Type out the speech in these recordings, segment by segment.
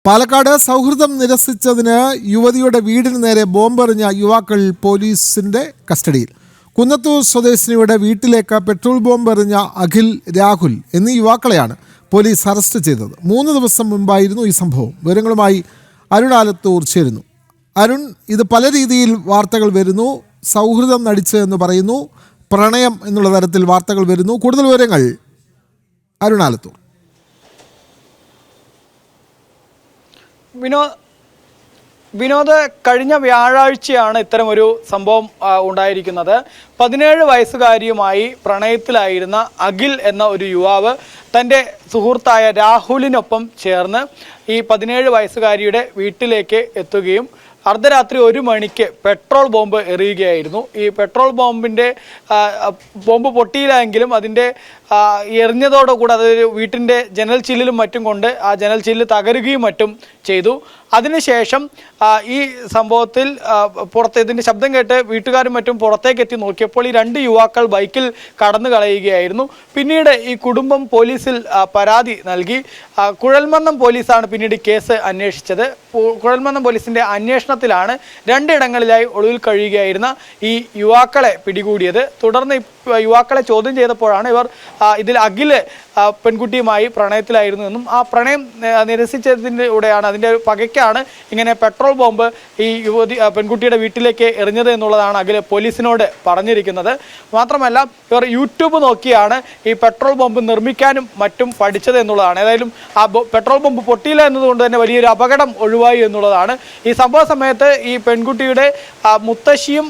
പാലക്കാട് സൗഹൃദം നിരസിച്ചതിന് യുവതിയുടെ വീടിന് നേരെ ബോംബെറിഞ്ഞ യുവാക്കൾ പോലീസിന്റെ കസ്റ്റഡിയിൽ. കുന്നത്തൂർ സ്വദേശിനിയുടെ വീട്ടിലേക്ക് പെട്രോൾ ബോംബെറിഞ്ഞ അഖിൽ, രാഹുൽ എന്നീ യുവാക്കളെയാണ് പോലീസ് അറസ്റ്റ് ചെയ്തത്. 3 ദിവസം മുൻപായിരുന്നു ഈ സംഭവം. വിവരങ്ങളുമായി അരുൺ ആലത്തൂർ ചേരുന്നു. അരുൺ, ഇത് പല രീതിയിൽ വാർത്തകൾ വരുന്നു. സൗഹൃദം നടിച്ച് എന്ന് പറയുന്നു, പ്രണയം എന്നുള്ള തരത്തിൽ വാർത്തകൾ വരുന്നു. കൂടുതൽ വിവരങ്ങൾ അരുൺ ആലത്തൂർ. വിനോദ്, കഴിഞ്ഞ വ്യാഴാഴ്ചയാണ് ഇത്തരമൊരു സംഭവം ഉണ്ടായിരിക്കുന്നത്. 17 വയസ്സുകാരിയുമായി പ്രണയത്തിലായിരുന്ന അഖിൽ എന്ന ഒരു യുവാവ് തൻ്റെ സുഹൃത്തായ രാഹുലിനൊപ്പം ചേർന്ന് ഈ 17 വയസ്സുകാരിയുടെ വീട്ടിലേക്ക് എത്തുകയും അർദ്ധരാത്രി 1 മണിക്ക് പെട്രോൾ ബോംബ് എറിയുകയായിരുന്നു. ഈ പെട്രോൾ ബോംബ് പൊട്ടിയില്ലെങ്കിലും അതിൻ്റെ എറിഞ്ഞതോടുകൂടി അതൊരു വീട്ടിൻ്റെ ജനൽ ചില്ലിലും മറ്റും കൊണ്ട് ആ ജനൽ ചില്ല് തകരുകയും മറ്റും ചെയ്തു. അതിനുശേഷം ഈ സംഭവത്തിൽ ഇതിൻ്റെ ശബ്ദം കേട്ട് വീട്ടുകാരും മറ്റും പുറത്തേക്ക് എത്തി നോക്കിയപ്പോൾ ഈ 2 യുവാക്കൾ ബൈക്കിൽ കടന്നു കളയുകയായിരുന്നു. പിന്നീട് ഈ കുടുംബം പോലീസിൽ പരാതി നൽകി. കുഴൽമന്ദം പോലീസാണ് പിന്നീട് കേസ് അന്വേഷിച്ചത്. കുഴൽമന്ദം പോലീസിൻ്റെ അന്വേഷണത്തിലാണ് 2 ഇടങ്ങളിലായി ഒളിവിൽ കഴിയുകയായിരുന്ന ഈ യുവാക്കളെ പിടികൂടിയത്. തുടർന്ന് യുവാക്കളെ ചോദ്യം ചെയ്തപ്പോഴാണ് ഇവർ ഇതിൽ അഖിൽ പെൺകുട്ടിയുമായി പ്രണയത്തിലായിരുന്നു എന്നും ആ പ്രണയം നിരസിച്ചതിലൂടെയാണ് അതിൻ്റെ പകയ്ക്കാണ് ഇങ്ങനെ പെട്രോൾ ബോംബ് ഈ പെൺകുട്ടിയുടെ വീട്ടിലേക്ക് എറിഞ്ഞത് എന്നുള്ളതാണ് അഖിൽ പോലീസിനോട് പറഞ്ഞിരിക്കുന്നത്. മാത്രമല്ല ഇവർ യൂട്യൂബ് നോക്കിയാണ് ഈ പെട്രോൾ ബോംബ് നിർമ്മിക്കാനും മറ്റും പഠിച്ചത് എന്നുള്ളതാണ്. ഏതായാലും ആ പെട്രോൾ ബോംബ് പൊട്ടിയില്ല എന്നതുകൊണ്ട് തന്നെ വലിയൊരു അപകടം ഒഴിവായി എന്നുള്ളതാണ്. ഈ സംഭവ സമയത്ത് ഈ പെൺകുട്ടിയുടെ മുത്തശ്ശിയും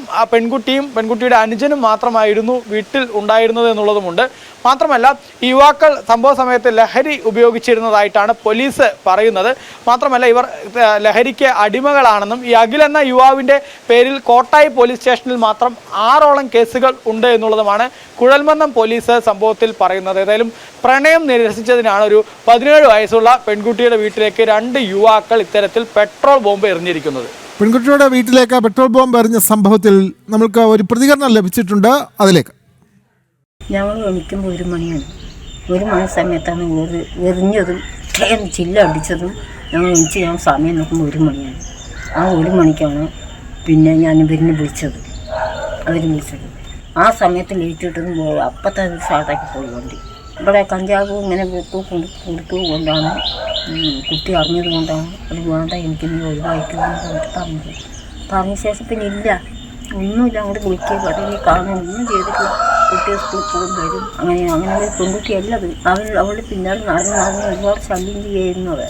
പെൺകുട്ടിയുടെ അനുജനും മാത്രമായിരുന്നു വീട്ടിൽ ഉണ്ടായിരുന്നത് എന്നുള്ളതുമുണ്ട്. മാത്രമല്ല ഈ യുവാക്കൾ സംഭവ സമയത്ത് ലഹരി ഉപയോഗിച്ചിരുന്നതായിട്ടാണ് പോലീസ് പറയുന്നത്. മാത്രമല്ല ഇവർ ലഹരിക്ക് അടിമകളാണെന്നും ഈ അഖിൽ എന്ന യുവാവിൻ്റെ പേരിൽ കോട്ടായി പോലീസ് സ്റ്റേഷനിൽ മാത്രം 6ഓളം കേസുകൾ ഉണ്ട് എന്നുള്ളതുമാണ് കുഴൽമന്ദം പോലീസ് സംഭവത്തിൽ പറയുന്നത്. ഏതായാലും പ്രണയം നിരസിച്ചതിനാണ് ഒരു 17 വയസ്സുള്ള പെൺകുട്ടിയുടെ വീട്ടിലേക്ക് 2 യുവാക്കൾ ഇത്തരത്തിൽ പെട്രോൾ ബോംബ് എറിഞ്ഞിരിക്കുന്നത്. പെൺകുട്ടിയുടെ വീട്ടിലേക്ക് പെട്രോൾ ബോംബ് എറിഞ്ഞ സംഭവത്തിൽ നമുക്ക് ഒരു പ്രതികരണം ലഭിച്ചിട്ടുണ്ട്. അതിലേക്ക് ഞങ്ങൾ എണിക്കുമ്പോൾ 1 മണിയാണ്. 1 മണി സമയത്താണ് എറിഞ്ഞതും ഇത്രയും ചില്ല അടിച്ചതും. ഞങ്ങൾ സമയം നോക്കുമ്പോൾ 1 മണിയാണ്. ആ 1 മണിക്കാണ് പിന്നെ ഞാൻ ഇവരിനെ വിളിച്ചത്. ആ സമയത്ത് ലേറ്റ് ഇട്ടതും അപ്പത്തെ സ്റ്റാർട്ടാക്കി പോയി വണ്ടി. ഇവിടെ കഞ്ചാവ് ഇങ്ങനെ കൊടുക്കുക കൊണ്ടാണ് കുട്ടി അറിഞ്ഞത് കൊണ്ടാണ് അത് വേണ്ട എനിക്ക് നീ ഒഴിവായിട്ട് പറഞ്ഞ ശേഷം പിന്നെ ഇല്ല ഒന്നുമില്ല. അങ്ങോട്ട് വിളിക്കുക പറയുക കാണാൻ ഒന്നും ചെയ്തിട്ട് കുട്ടിയെ സ്കൂളിൽ പോകും വരും. അങ്ങനെ ഒരു പെൺകുട്ടിയല്ലത്. അവളുടെ പിന്നാലെ നടന്ന് ഒരുപാട് ശല്യം ചെയ്യുന്നത്.